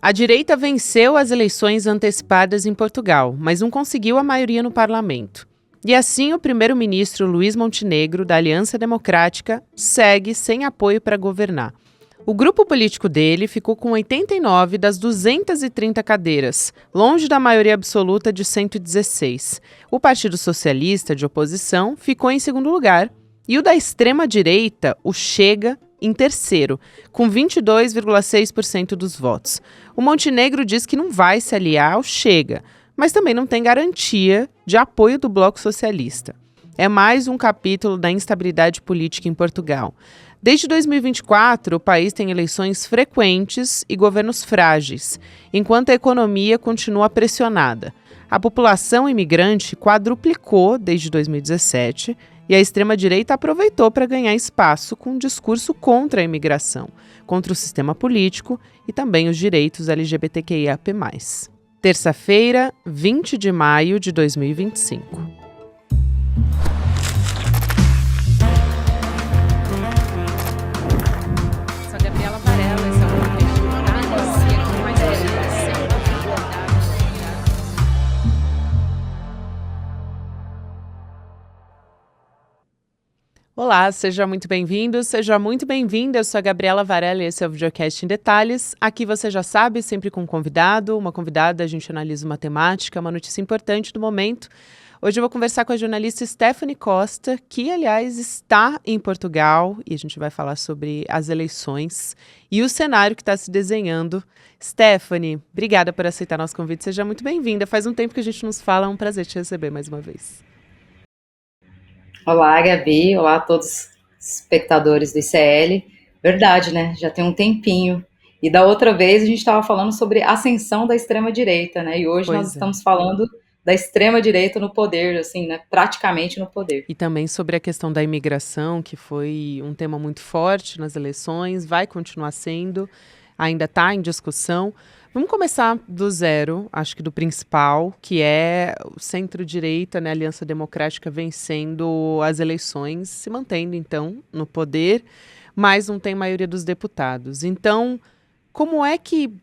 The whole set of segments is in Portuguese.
A direita venceu as eleições antecipadas em Portugal, mas não conseguiu a maioria no parlamento. E assim, o primeiro-ministro Luís Montenegro, da Aliança Democrática, segue sem apoio para governar. O grupo político dele ficou com 89 das 230 cadeiras, longe da maioria absoluta de 116. O Partido Socialista, de oposição, ficou em segundo lugar. E o da extrema-direita, o Chega, em terceiro, com 22,6% dos votos. O Montenegro diz que não vai se aliar ao Chega, mas também não tem garantia de apoio do Bloco Socialista. É mais um capítulo da instabilidade política em Portugal. Desde 2024, o país tem eleições frequentes e governos frágeis, enquanto a economia continua pressionada. A população imigrante quadruplicou desde 2017 e a extrema-direita aproveitou para ganhar espaço com um discurso contra a imigração, contra o sistema político e também os direitos LGBTQIAP+. Terça-feira, 20 de maio de 2025. Olá, seja muito bem-vindo, seja muito bem-vinda. Eu sou a Gabriela Varela e esse é o Videocast em Detalhes. Aqui você já sabe, sempre com um convidado, uma convidada, a gente analisa uma temática, uma notícia importante do momento. Hoje eu vou conversar com a jornalista Stephanie Costa, que, aliás, está em Portugal, e a gente vai falar sobre as eleições e o cenário que está se desenhando. Stephanie, obrigada por aceitar nosso convite, seja muito bem-vinda. Faz um tempo que a gente nos fala, é um prazer te receber mais uma vez. Olá, Gabi. Olá a todos os espectadores do ICL. Verdade, né? Já tem um tempinho. E da outra vez a gente estava falando sobre a ascensão da extrema-direita, né? E hoje nós Pois é. estamos falando da extrema-direita no poder, assim, né? Praticamente no poder. E também sobre a questão da imigração, que foi um tema muito forte nas eleições, vai continuar sendo, ainda está em discussão. Vamos começar do zero, acho que do principal, que é o centro-direita, né, a Aliança Democrática vencendo as eleições, se mantendo, então, no poder, mas não tem maioria dos deputados. Então, como é que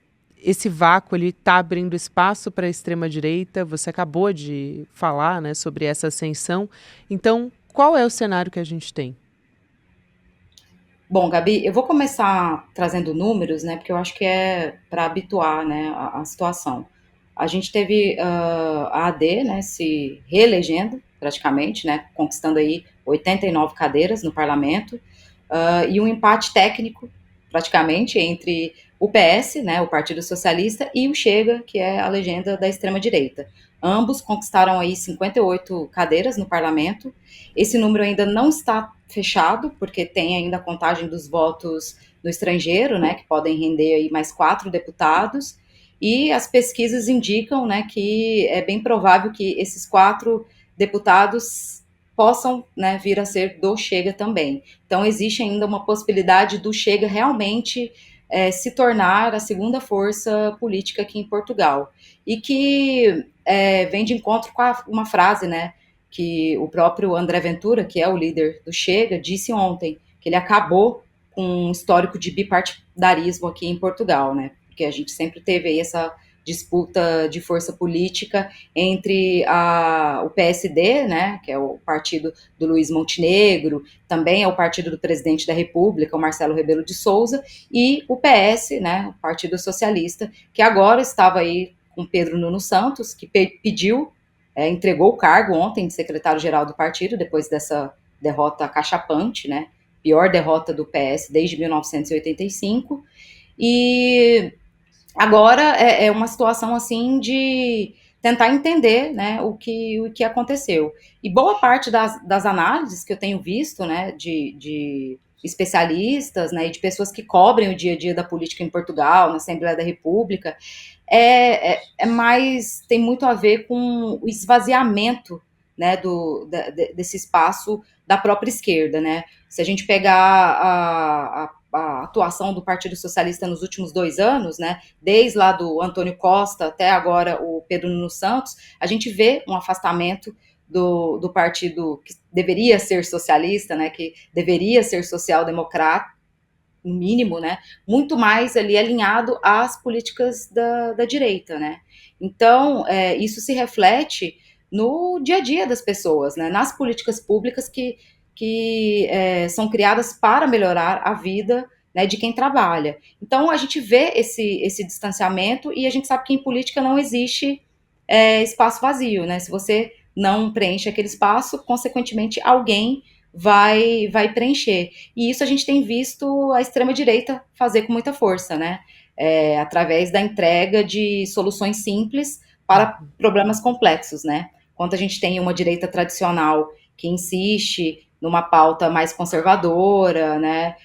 esse vácuo está abrindo espaço para a extrema-direita? Você acabou de falar, né, sobre essa ascensão. Então, qual é o cenário que a gente tem? Bom, Gabi, eu vou começar trazendo números, né? Porque eu acho que é para habituar, né, a situação. A gente teve a AD, né, se reelegendo praticamente, né, conquistando aí 89 cadeiras no parlamento, e um empate técnico praticamente entre o PS, né, o Partido Socialista, e o Chega, que é a legenda da extrema-direita. Ambos conquistaram aí 58 cadeiras no parlamento. Esse número ainda não está fechado, porque tem ainda a contagem dos votos no estrangeiro, né, que podem render aí mais 4 deputados, e as pesquisas indicam, né, que é bem provável que esses 4 deputados possam, né, vir a ser do Chega também. Então existe ainda uma possibilidade do Chega realmente se tornar a segunda força política aqui em Portugal, e que vem de encontro com uma frase, né, que o próprio André Ventura, que é o líder do Chega, disse ontem, que ele acabou com um histórico de bipartidarismo aqui em Portugal, né? Porque a gente sempre teve aí essa disputa de força política entre o PSD, né, que é o partido do Luís Montenegro, também é o partido do presidente da República, o Marcelo Rebelo de Sousa, e o PS, né, o Partido Socialista, que agora estava aí com Pedro Nuno Santos, que pediu entregou o cargo ontem de secretário-geral do partido, depois dessa derrota cachapante, né? Pior derrota do PS desde 1985. E agora é uma situação assim de tentar entender, né, o que aconteceu. E boa parte das análises que eu tenho visto, né, de especialistas, né, e de pessoas que cobrem o dia a dia da política em Portugal, na Assembleia da República, mais, tem muito a ver com o esvaziamento, né, desse espaço da própria esquerda, né? Se a gente pegar a atuação do Partido Socialista nos últimos 2 anos, né, desde lá do Antônio Costa até agora o Pedro Nuno Santos, a gente vê um afastamento do partido que deveria ser socialista, né, que deveria ser social-democrata, no mínimo, né, muito mais ali alinhado às políticas da direita, né. Então, isso se reflete no dia a dia das pessoas, né, nas políticas públicas que são criadas para melhorar a vida, né, de quem trabalha. Então, a gente vê esse distanciamento e a gente sabe que em política não existe espaço vazio, né? Se você não preenche aquele espaço, consequentemente, alguém vai preencher. E isso a gente tem visto a extrema-direita fazer com muita força, né? Através da entrega de soluções simples para problemas complexos, né? Enquanto a gente tem uma direita tradicional que insiste numa pauta mais conservadora, né?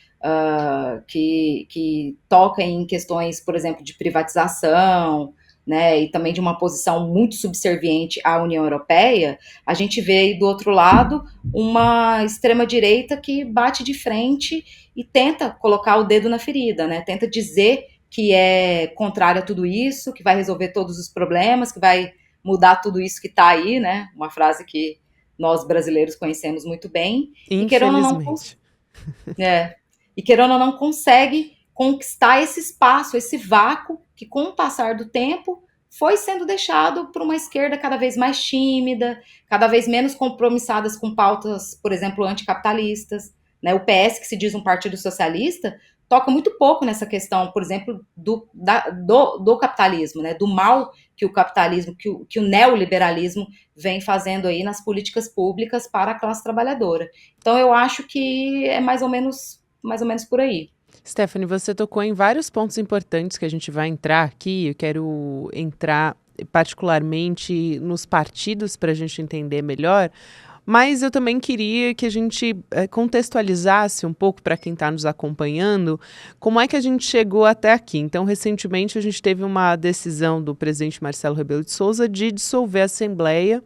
Que toca em questões, por exemplo, de privatização, né, e também de uma posição muito subserviente à União Europeia, a gente vê aí do outro lado uma extrema-direita que bate de frente e tenta colocar o dedo na ferida, né, tenta dizer que é contrário a tudo isso, que vai resolver todos os problemas, que vai mudar tudo isso que está aí, né, uma frase que nós brasileiros conhecemos muito bem, e querendo ou não, Infelizmente. e querendo ou não consegue conquistar esse espaço, esse vácuo que com o passar do tempo foi sendo deixado por uma esquerda cada vez mais tímida, cada vez menos compromissadas com pautas, por exemplo, anticapitalistas, né? O PS, que se diz um partido socialista, toca muito pouco nessa questão, por exemplo, do capitalismo, né? Do mal que o capitalismo, que o neoliberalismo vem fazendo aí nas políticas públicas para a classe trabalhadora. Então eu acho que é mais ou menos por aí. Stephanie, você tocou em vários pontos importantes que a gente vai entrar aqui. Eu quero entrar particularmente nos partidos para a gente entender melhor, mas eu também queria que a gente contextualizasse um pouco para quem está nos acompanhando como é que a gente chegou até aqui. Então, recentemente, a gente teve uma decisão do presidente Marcelo Rebelo de Souza de dissolver a Assembleia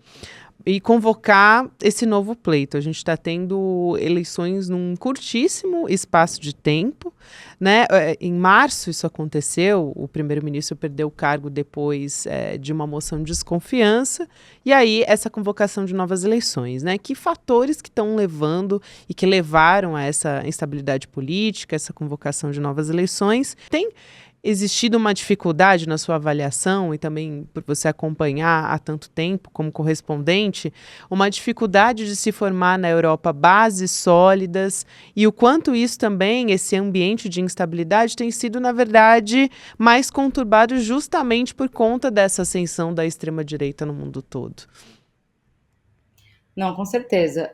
e convocar esse novo pleito. A gente está tendo eleições num curtíssimo espaço de tempo, né? Em março isso aconteceu, o primeiro-ministro perdeu o cargo depois de uma moção de desconfiança, e aí essa convocação de novas eleições, né? Que fatores que estão levando e que levaram a essa instabilidade política, essa convocação de novas eleições? Tem existido uma dificuldade na sua avaliação e também por você acompanhar há tanto tempo como correspondente, uma dificuldade de se formar na Europa bases sólidas e o quanto isso também, esse ambiente de instabilidade tem sido, na verdade, mais conturbado justamente por conta dessa ascensão da extrema-direita no mundo todo. Não, com certeza.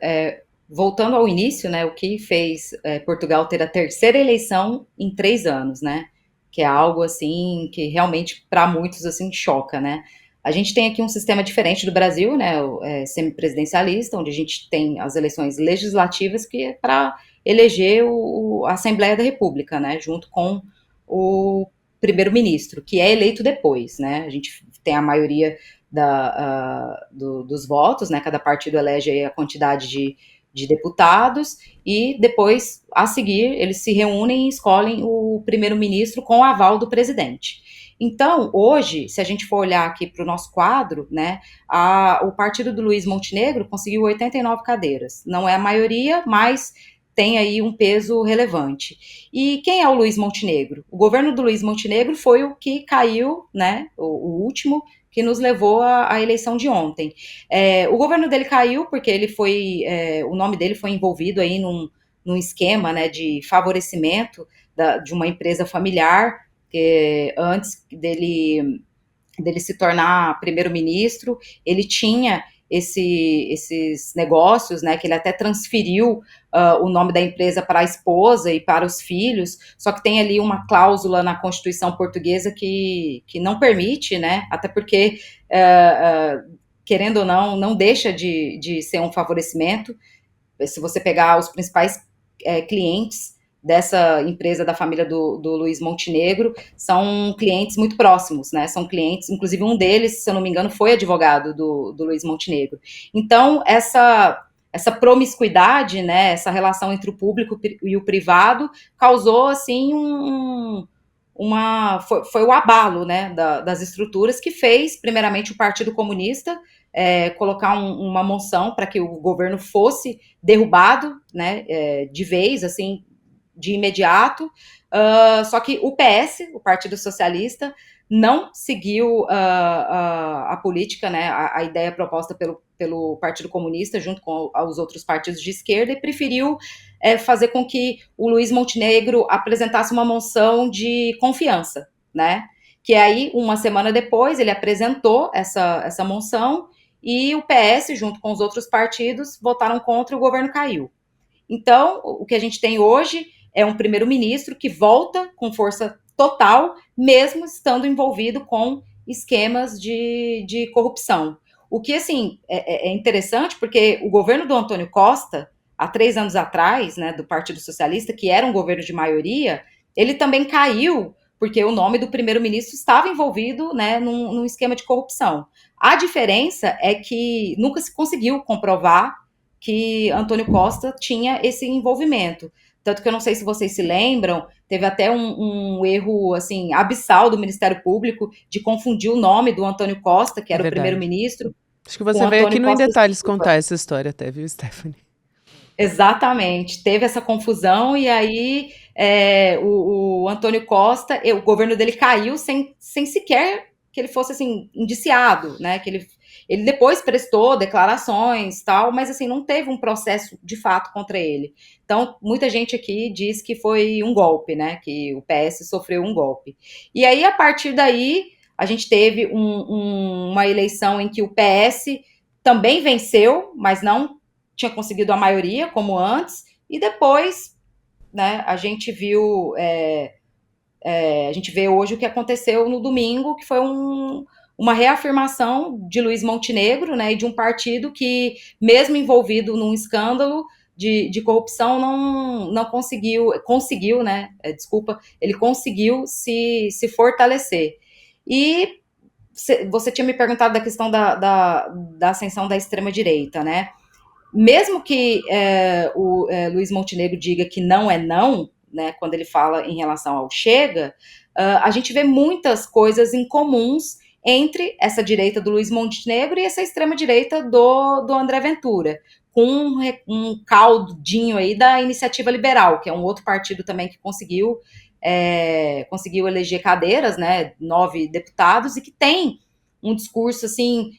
Voltando ao início, né, o que fez Portugal ter a terceira eleição em 3 anos, né? Que é algo assim que realmente para muitos assim choca, né? A gente tem aqui um sistema diferente do Brasil, né? Semipresidencialista, onde a gente tem as eleições legislativas que é para eleger a Assembleia da República, né? Junto com o primeiro-ministro, que é eleito depois, né? A gente tem a maioria dos votos, né? Cada partido elege a quantidade de deputados e depois, a seguir, eles se reúnem e escolhem o primeiro-ministro com o aval do presidente. Então, hoje, se a gente for olhar aqui para o nosso quadro, né, o partido do Luiz Montenegro conseguiu 89 cadeiras. Não é a maioria, mas tem aí um peso relevante. E quem é o Luiz Montenegro? O governo do Luiz Montenegro foi o que caiu, né, o último, que nos levou à eleição de ontem. O governo dele caiu porque ele foi, o nome dele foi envolvido aí num esquema, né, de favorecimento de uma empresa familiar, que antes dele se tornar primeiro-ministro, ele tinha esses negócios, né, que ele até transferiu o nome da empresa para a esposa e para os filhos, só que tem ali uma cláusula na Constituição portuguesa que não permite, né, até porque, querendo ou não deixa de ser um favorecimento. Se você pegar os principais clientes dessa empresa da família do Luiz Montenegro, são clientes muito próximos, né? São clientes, inclusive um deles, se eu não me engano, foi advogado do Luiz Montenegro. Então, essa promiscuidade, né, essa relação entre o público e o privado, causou, assim, foi o abalo, né, das estruturas que fez, primeiramente, o Partido Comunista colocar uma moção para que o governo fosse derrubado, né, de vez, assim, de imediato, só que o PS, o Partido Socialista, não seguiu a política, né, a ideia proposta pelo Partido Comunista, junto com os outros partidos de esquerda, e preferiu fazer com que o Luiz Montenegro apresentasse uma moção de confiança, né? Que aí, uma semana depois, ele apresentou essa moção e o PS, junto com os outros partidos, votaram contra e o governo caiu. Então, o que a gente tem hoje é um primeiro-ministro que volta com força total, mesmo estando envolvido com esquemas de corrupção. O que, assim, é interessante, porque o governo do Antônio Costa, há 3 anos atrás, né, do Partido Socialista, que era um governo de maioria, ele também caiu porque o nome do primeiro-ministro estava envolvido, né, num esquema de corrupção. A diferença é que nunca se conseguiu comprovar que Antônio Costa tinha esse envolvimento. Tanto que eu não sei se vocês se lembram, teve até um erro assim abissal do Ministério Público de confundir o nome do Antônio Costa, que É era o verdade. primeiro-ministro, Acho que com você veio aqui Antônio no Em Costa Detalhes Silva. contar essa história até, viu, Stephanie? Exatamente, teve essa confusão e aí o Antônio Costa, o governo dele caiu sem sequer que ele fosse assim indiciado, né? Que ele depois prestou declarações, tal, mas assim não teve um processo de fato contra ele. Então muita gente aqui diz que foi um golpe, né? Que o PS sofreu um golpe. E aí a partir daí a gente teve uma eleição em que o PS também venceu, mas não tinha conseguido a maioria, como antes, e depois, né, a gente viu, a gente vê hoje o que aconteceu no domingo, que foi uma reafirmação de Luiz Montenegro, né, e de um partido que, mesmo envolvido num escândalo de corrupção, não conseguiu, né, ele conseguiu se fortalecer. E você tinha me perguntado da questão da ascensão da extrema-direita, né? Mesmo que o Luiz Montenegro diga que não é não, né, quando ele fala em relação ao Chega, a gente vê muitas coisas em comuns entre essa direita do Luiz Montenegro e essa extrema-direita do André Ventura, com um caldinho aí da Iniciativa Liberal, que é um outro partido também que conseguiu eleger cadeiras, né, 9 deputados, e que tem um discurso, assim,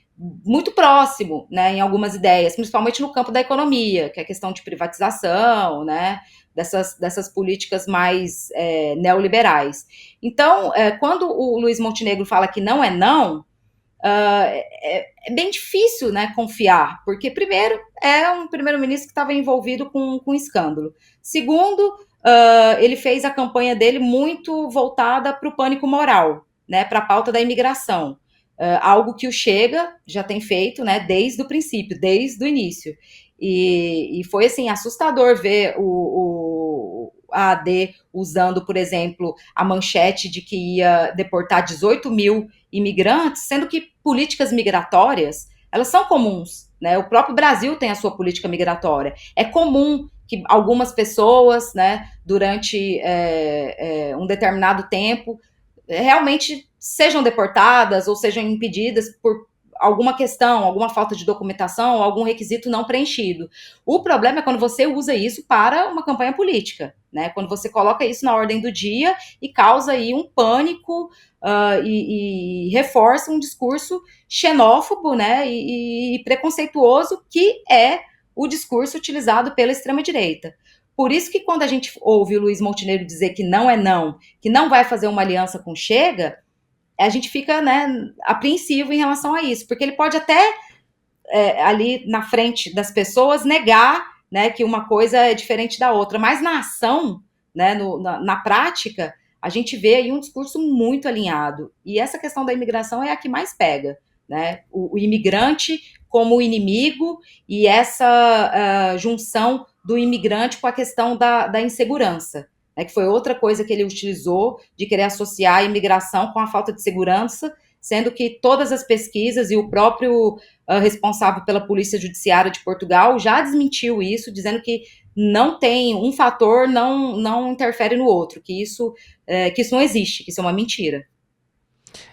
muito próximo, né, em algumas ideias, principalmente no campo da economia, que é a questão de privatização, né, dessas políticas mais neoliberais. Então, quando o Luiz Montenegro fala que não é não, é bem difícil, né, confiar, porque, primeiro, é um primeiro-ministro que estava envolvido com escândalo. Segundo, ele fez a campanha dele muito voltada para o pânico moral, né, para a pauta da imigração. Algo que o Chega já tem feito, né, desde o princípio, desde o início. E foi, assim, assustador ver a AD usando, por exemplo, a manchete de que ia deportar 18 mil imigrantes, sendo que políticas migratórias, elas são comuns, né? O próprio Brasil tem a sua política migratória. É comum que algumas pessoas, né, durante um determinado tempo, realmente sejam deportadas ou sejam impedidas por alguma questão, alguma falta de documentação, algum requisito não preenchido. O problema é quando você usa isso para uma campanha política, né? Quando você coloca isso na ordem do dia e causa aí um pânico e reforça um discurso xenófobo, né? E preconceituoso, que é o discurso utilizado pela extrema-direita. Por isso que quando a gente ouve o Luiz Montenegro dizer que não é não, que não vai fazer uma aliança com o Chega, a gente fica, né, apreensivo em relação a isso, porque ele pode até ali na frente das pessoas negar, né, que uma coisa é diferente da outra, mas na ação, né, na prática, a gente vê aí um discurso muito alinhado, e essa questão da imigração é a que mais pega, né, o imigrante como inimigo, e essa junção do imigrante com a questão da insegurança, né, que foi outra coisa que ele utilizou, de querer associar a imigração com a falta de segurança, sendo que todas as pesquisas e o próprio responsável pela Polícia Judiciária de Portugal já desmentiu isso, dizendo que não tem um fator, não interfere no outro, que isso não existe, que isso é uma mentira.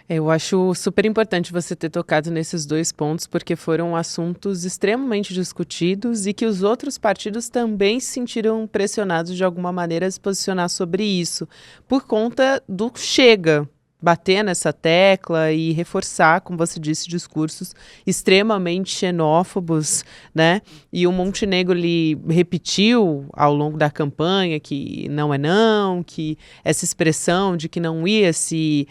Eu acho super importante você ter tocado nesses 2 pontos, porque foram assuntos extremamente discutidos e que os outros partidos também se sentiram pressionados de alguma maneira a se posicionar sobre isso, por conta do Chega bater nessa tecla e reforçar, como você disse, discursos extremamente xenófobos, né? E o Montenegro ele repetiu ao longo da campanha que não é não, que essa expressão de que não ia se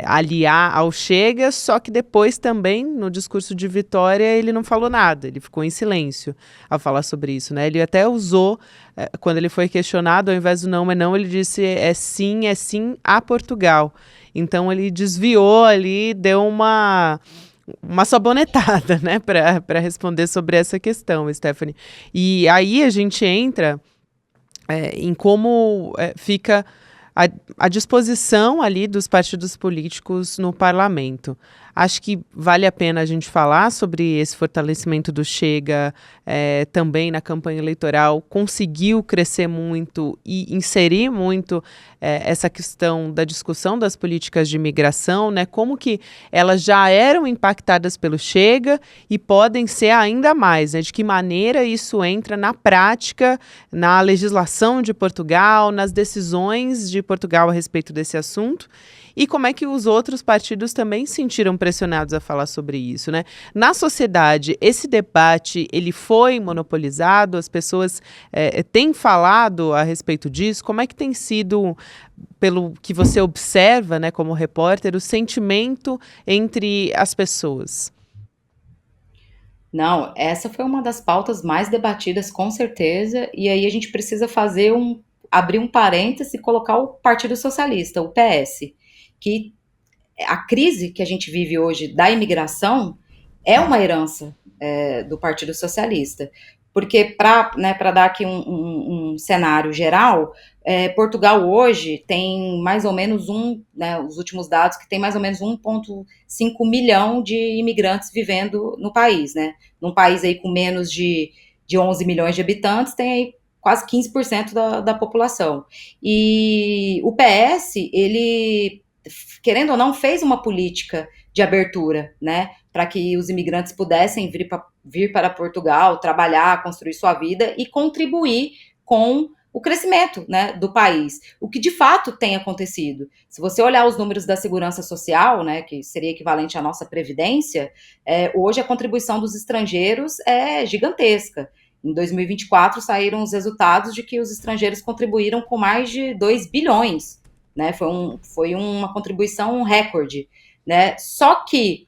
aliar ao Chega, só que depois também, no discurso de vitória, ele não falou nada, ele ficou em silêncio ao falar sobre isso, né? Ele até usou, quando ele foi questionado, ao invés do não é não, ele disse é sim a Portugal. Então ele desviou ali, deu uma sabonetada, né, para responder sobre essa questão, Stephanie. E aí a gente entra em como fica a, a disposição ali dos partidos políticos no parlamento. Acho que vale a pena a gente falar sobre esse fortalecimento do Chega também na campanha eleitoral, conseguiu crescer muito e inserir muito essa questão da discussão das políticas de imigração, né? Como que elas já eram impactadas pelo Chega e podem ser ainda mais, né? De que maneira isso entra na prática, na legislação de Portugal, nas decisões de Portugal a respeito desse assunto. E como é que os outros partidos também se sentiram pressionados a falar sobre isso, né? Na sociedade, esse debate, ele foi monopolizado? As pessoas têm falado a respeito disso? Como é que tem sido, pelo que você observa, né, como repórter, o sentimento entre as pessoas? Não, essa foi uma das pautas mais debatidas, com certeza, e aí a gente precisa abrir um parêntese e colocar o Partido Socialista, o PS, que a crise que a gente vive hoje da imigração é uma herança do Partido Socialista. Porque, para dar aqui um cenário geral, Portugal hoje tem mais ou menos os últimos dados, que tem mais ou menos 1,5 milhão de imigrantes vivendo no país, né? Num país aí com menos de 11 milhões de habitantes, tem aí quase 15% da população. E o PS, ele, querendo ou não, fez uma política de abertura, né, para que os imigrantes pudessem vir para Portugal, trabalhar, construir sua vida e contribuir com o crescimento, né, do país, o que de fato tem acontecido. Se você olhar os números da Segurança Social, né, que seria equivalente à nossa Previdência, hoje a contribuição dos estrangeiros é gigantesca. Em 2024 saíram os resultados de que os estrangeiros contribuíram com mais de 2 bilhões, né? Foi uma contribuição recorde, né? Só que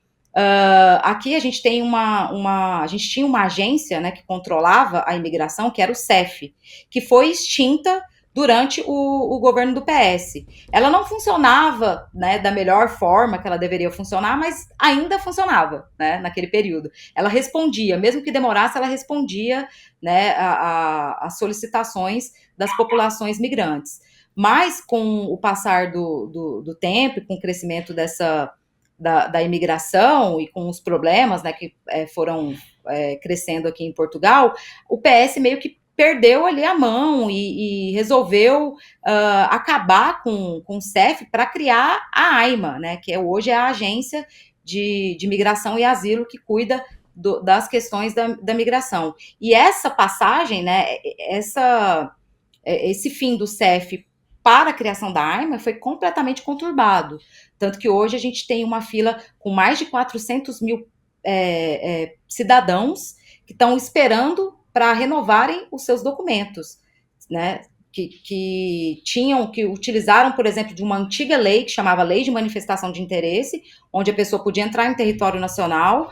aqui a gente tem a gente tinha uma agência, né, que controlava a imigração, que era o CEF, que foi extinta durante o governo do PS. Ela não funcionava, né, da melhor forma que ela deveria funcionar, mas ainda funcionava, né, naquele período. Ela respondia, mesmo que demorasse, ela respondia, né, às solicitações das populações migrantes. Mas com o passar do tempo, com o crescimento da imigração e com os problemas, né, que foram crescendo aqui em Portugal, o PS meio que perdeu ali a mão e resolveu acabar com o CEF para criar a AIMA, né, que hoje é a Agência de Migração e Asilo, que cuida das questões da migração. E essa passagem, né, esse fim do CEF para a criação da AIMA foi completamente conturbado. Tanto que hoje a gente tem uma fila com mais de 400 mil cidadãos que estão esperando para renovarem os seus documentos, né? Que utilizaram, por exemplo, de uma antiga lei que chamava Lei de Manifestação de Interesse, onde a pessoa podia entrar em território nacional,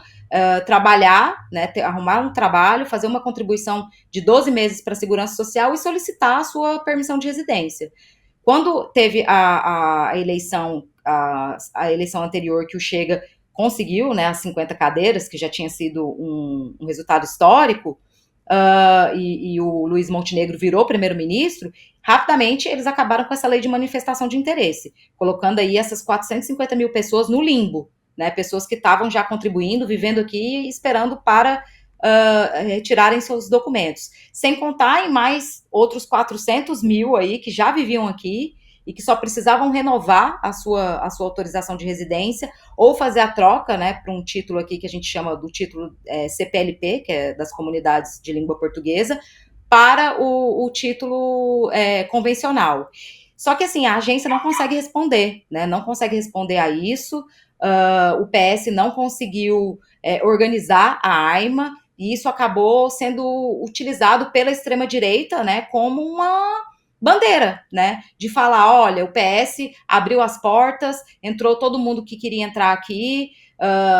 trabalhar, né, arrumar um trabalho, fazer uma contribuição de 12 meses para a Segurança Social e solicitar a sua permissão de residência. Quando teve a eleição anterior, que o Chega conseguiu, né, as 50 cadeiras, que já tinha sido um resultado histórico, e o Luiz Montenegro virou primeiro-ministro, rapidamente eles acabaram com essa lei de manifestação de interesse, colocando aí essas 450 mil pessoas no limbo, né, pessoas que estavam já contribuindo, vivendo aqui, esperando para retirarem seus documentos. Sem contar em mais outros 400 mil aí que já viviam aqui e que só precisavam renovar a sua autorização de residência ou fazer a troca, né, para um título aqui que a gente chama do título CPLP, que é das comunidades de língua portuguesa, para o título convencional. Só que assim, a agência não consegue responder, né? Não consegue responder a isso. O PS não conseguiu organizar a AIMA, e isso acabou sendo utilizado pela extrema-direita, né, como uma bandeira, né, de falar, olha, o PS abriu as portas, entrou todo mundo que queria entrar aqui,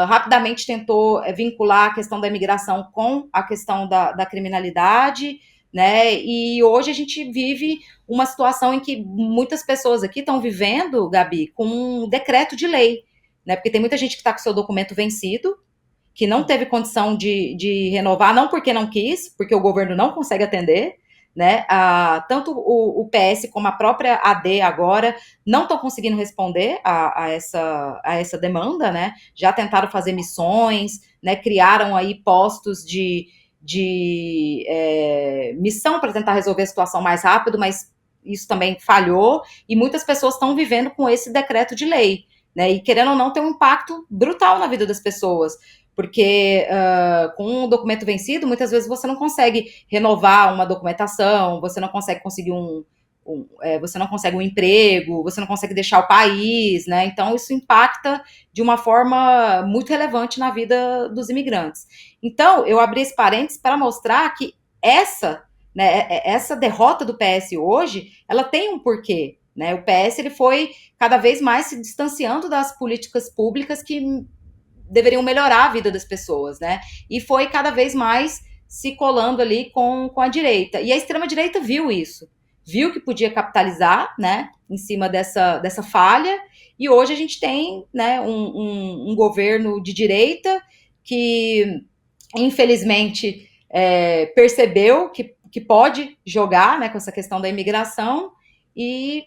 rapidamente tentou vincular a questão da imigração com a questão da criminalidade, né, e hoje a gente vive uma situação em que muitas pessoas aqui estão vivendo, Gabi, com um decreto de lei, né, porque tem muita gente que está com seu documento vencido, que não teve condição de renovar, não porque não quis, porque o governo não consegue atender, né? Tanto o PS como a própria AD agora não estão conseguindo responder a essa demanda, né? Já tentaram fazer missões, né? Criaram aí postos de missão para tentar resolver a situação mais rápido, mas isso também falhou, e muitas pessoas estão vivendo com esse decreto de lei, né? E querendo ou não, tem um impacto brutal na vida das pessoas, porque com um documento vencido, muitas vezes você não consegue renovar uma documentação, você não consegue conseguir você não consegue um emprego, você não consegue deixar o país, né? Então isso impacta de uma forma muito relevante na vida dos imigrantes. Então eu abri esse parênteses para mostrar que essa derrota do PS hoje, ela tem um porquê, né? O PS ele foi cada vez mais se distanciando das políticas públicas que deveriam melhorar a vida das pessoas, né? E foi cada vez mais se colando ali com a direita. E a extrema-direita viu isso, viu que podia capitalizar, né, em cima dessa falha, e hoje a gente tem, né, um governo de direita que, infelizmente, percebeu que pode jogar, né, com essa questão da imigração, e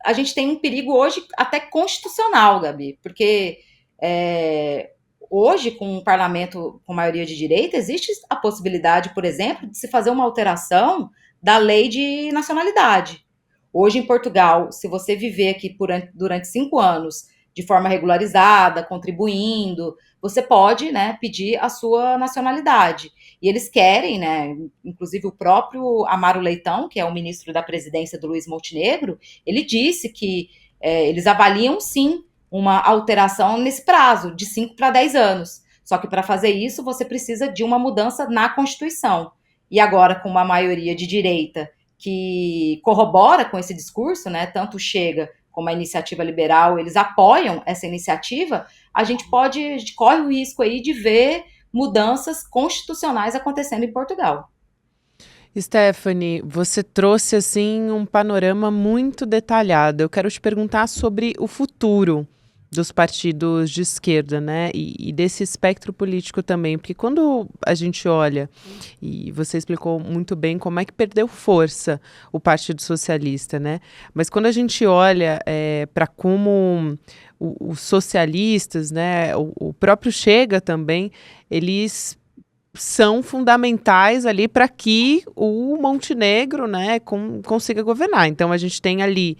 a gente tem um perigo hoje até constitucional, Gabi, porque hoje, com um parlamento com maioria de direita, existe a possibilidade, por exemplo, de se fazer uma alteração da lei de nacionalidade. Hoje, em Portugal, se você viver aqui durante 5 anos de forma regularizada, contribuindo, você pode, né, pedir a sua nacionalidade. E eles querem, né, inclusive o próprio Amaro Leitão, que é o ministro da presidência do Luiz Montenegro, ele disse que eles avaliam, sim, uma alteração nesse prazo, de 5 para 10 anos. Só que para fazer isso, você precisa de uma mudança na Constituição. E agora, com uma maioria de direita que corrobora com esse discurso, né, tanto Chega como a Iniciativa Liberal, eles apoiam essa iniciativa, a gente corre o risco aí de ver mudanças constitucionais acontecendo em Portugal. Stephanie, você trouxe assim um panorama muito detalhado. Eu quero te perguntar sobre o futuro dos partidos de esquerda, né? E desse espectro político também, porque quando a gente olha, e você explicou muito bem como é que perdeu força o Partido Socialista, né? Mas quando a gente olha para como os socialistas, né? O próprio Chega também, eles são fundamentais ali para que o Montenegro, né, consiga governar. Então a gente tem ali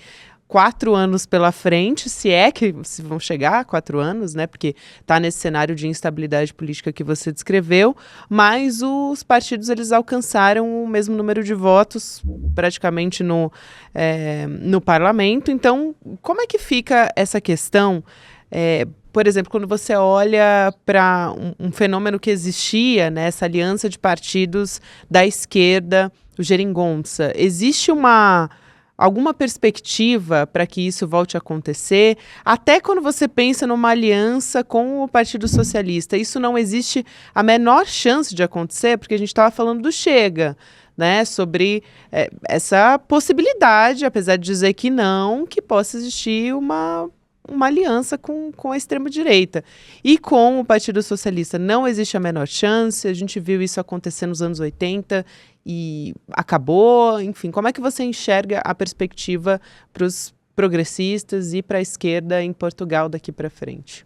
4 anos pela frente, se vão chegar a 4 anos, né, porque está nesse cenário de instabilidade política que você descreveu, mas os partidos eles alcançaram o mesmo número de votos praticamente no parlamento. Então, como é que fica essa questão? Por exemplo, quando você olha para um fenômeno que existia, né, essa aliança de partidos da esquerda, o Geringonça, existe alguma perspectiva para que isso volte a acontecer? Até quando você pensa numa aliança com o Partido Socialista, isso não existe a menor chance de acontecer, porque a gente estava falando do Chega, né, sobre essa possibilidade, apesar de dizer que não, que possa existir uma aliança com a extrema-direita. E com o Partido Socialista não existe a menor chance, a gente viu isso acontecer nos anos 80 e acabou, enfim. Como é que você enxerga a perspectiva para os progressistas e para a esquerda em Portugal daqui para frente?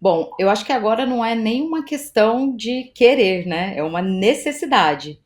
Bom, eu acho que agora não é nenhuma questão de querer, né? É uma necessidade.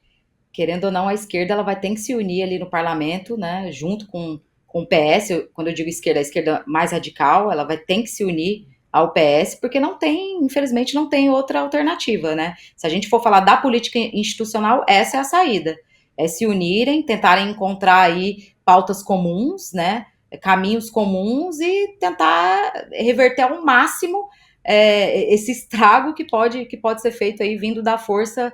querendo ou não, a esquerda ela vai ter que se unir ali no parlamento, né, junto com o PS. Quando eu digo esquerda, a esquerda mais radical, ela vai ter que se unir ao PS, porque não tem, infelizmente, não tem outra alternativa, né? Se a gente for falar da política institucional, essa é a saída. É se unirem, tentarem encontrar aí pautas comuns, né? Caminhos comuns e tentar reverter ao máximo esse estrago que pode ser feito aí vindo da força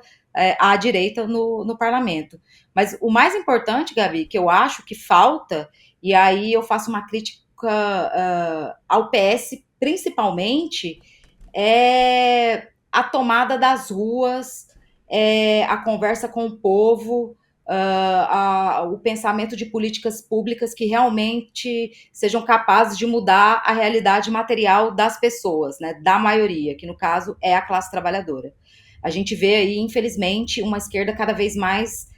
à direita no parlamento. Mas o mais importante, Gabi, que eu acho que falta, e aí eu faço uma crítica ao PS principalmente, é a tomada das ruas, a conversa com o povo, o pensamento de políticas públicas que realmente sejam capazes de mudar a realidade material das pessoas, né, da maioria, que no caso é a classe trabalhadora. A gente vê aí, infelizmente, uma esquerda cada vez mais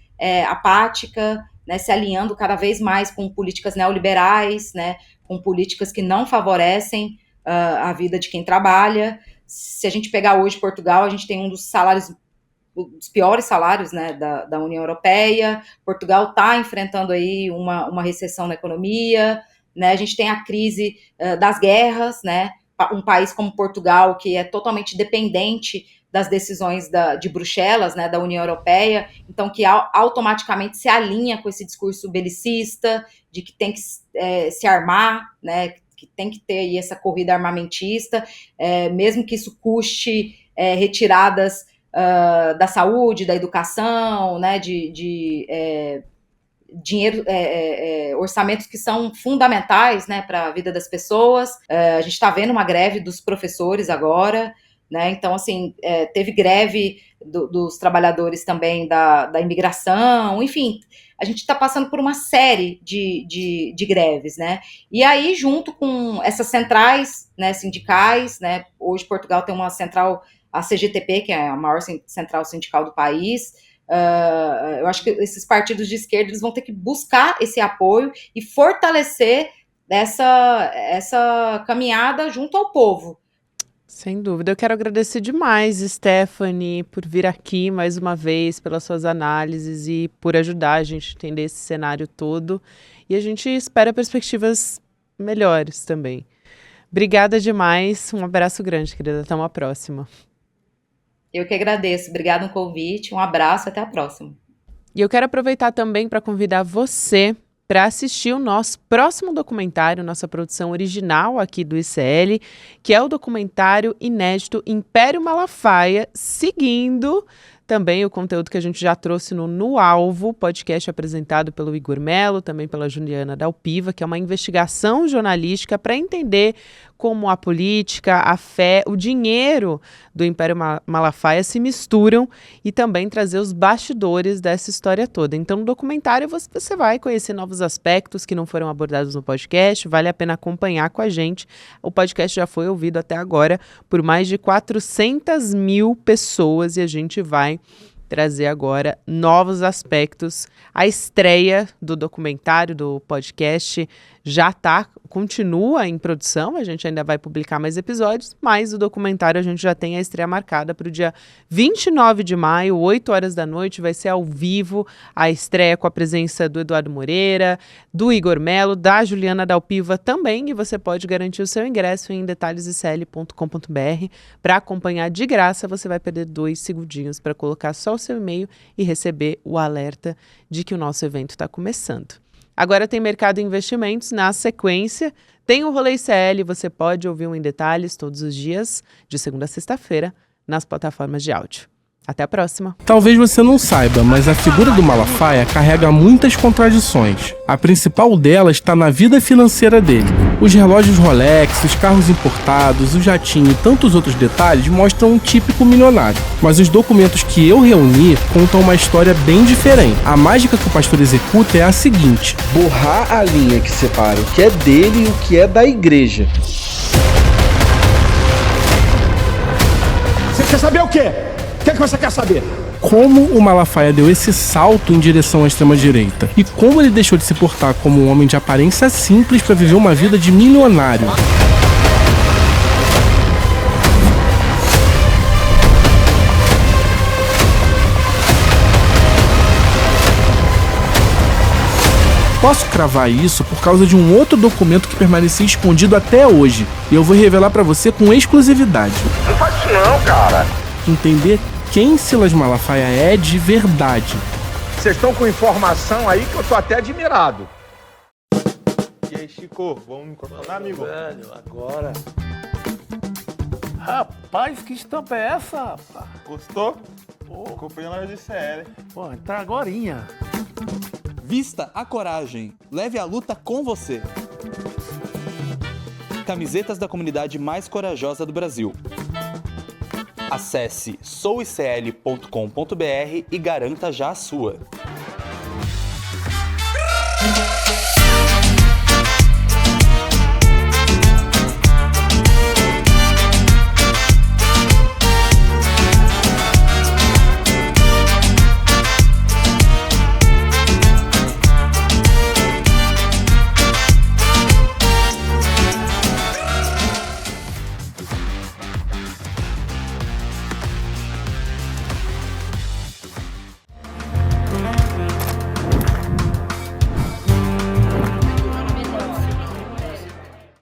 apática, né, se alinhando cada vez mais com políticas neoliberais, né, com políticas que não favorecem a vida de quem trabalha. Se a gente pegar hoje Portugal, a gente tem um dos piores salários, né, da União Europeia. Portugal está enfrentando aí uma recessão na economia, né, a gente tem a crise das guerras, né, um país como Portugal, que é totalmente dependente das decisões de Bruxelas, né, da União Europeia, então que automaticamente se alinha com esse discurso belicista, de que tem que se armar, né, que tem que ter aí essa corrida armamentista, mesmo que isso custe retiradas da saúde, da educação, né, dinheiro, orçamentos que são fundamentais, né, para a vida das pessoas. A gente está vendo uma greve dos professores agora, né, então, assim, teve greve dos trabalhadores também da imigração, enfim, a gente está passando por uma série de greves, né, e aí, junto com essas centrais, né, sindicais, né, hoje Portugal tem uma central, a CGTP, que é a maior central sindical do país. Eu acho que esses partidos de esquerda eles vão ter que buscar esse apoio e fortalecer essa caminhada junto ao povo. Sem dúvida. Eu quero agradecer demais, Stephanie, por vir aqui mais uma vez, pelas suas análises e por ajudar a gente a entender esse cenário todo. E a gente espera perspectivas melhores também. Obrigada demais. Um abraço grande, querida. Até uma próxima. Eu que agradeço. Obrigada pelo convite. Um abraço. Até a próxima. E eu quero aproveitar também para convidar você para assistir o nosso próximo documentário, nossa produção original aqui do ICL, que é o documentário inédito Império Malafaia, seguindo também o conteúdo que a gente já trouxe no Alvo, podcast apresentado pelo Igor Melo, também pela Juliana Dalpiva, que é uma investigação jornalística para entender como a política, a fé, o dinheiro do Império Malafaia se misturam e também trazer os bastidores dessa história toda. Então, no documentário você vai conhecer novos aspectos que não foram abordados no podcast, vale a pena acompanhar com a gente. O podcast já foi ouvido até agora por mais de 400 mil pessoas e a gente vai trazer agora novos aspectos. A estreia do documentário, do podcast, continua em produção, a gente ainda vai publicar mais episódios, mas o documentário a gente já tem a estreia marcada para o dia 29 de maio, 8 horas da noite, vai ser ao vivo a estreia com a presença do Eduardo Moreira, do Igor Melo, da Juliana Dalpiva também, e você pode garantir o seu ingresso em detalhesicl.com.br. Para acompanhar de graça, você vai perder 2 segundinhos para colocar só o seu e-mail e receber o alerta de que o nosso evento está começando. Agora tem Mercado e Investimentos na sequência. Tem o Rolê ICL, você pode ouvir um Em Detalhes todos os dias, de segunda a sexta-feira, nas plataformas de áudio. Até a próxima. Talvez você não saiba, mas a figura do Malafaia carrega muitas contradições. A principal delas está na vida financeira dele. Os relógios Rolex, os carros importados, o jatinho e tantos outros detalhes mostram um típico milionário. Mas os documentos que eu reuni contam uma história bem diferente. A mágica que o pastor executa é a seguinte: borrar a linha que separa o que é dele e o que é da igreja. Você quer saber o quê? O que você quer saber? Como o Malafaia deu esse salto em direção à extrema-direita e como ele deixou de se portar como um homem de aparência simples para viver uma vida de milionário. Posso cravar isso por causa de um outro documento que permanecia escondido até hoje, e eu vou revelar pra você com exclusividade. Não faz isso não, cara. Entender quem Silas Malafaia é de verdade. Vocês estão com informação aí que eu tô até admirado. E aí, Chico, vamos me incorporar, amigo? Velho, agora. Rapaz, que estampa é essa, rapaz? Gostou? Pô, Comprei na loja de CL. pô, tá agorinha. Vista a coragem. Leve a luta com você. Camisetas da comunidade mais corajosa do Brasil. Acesse souicl.com.br e garanta já a sua.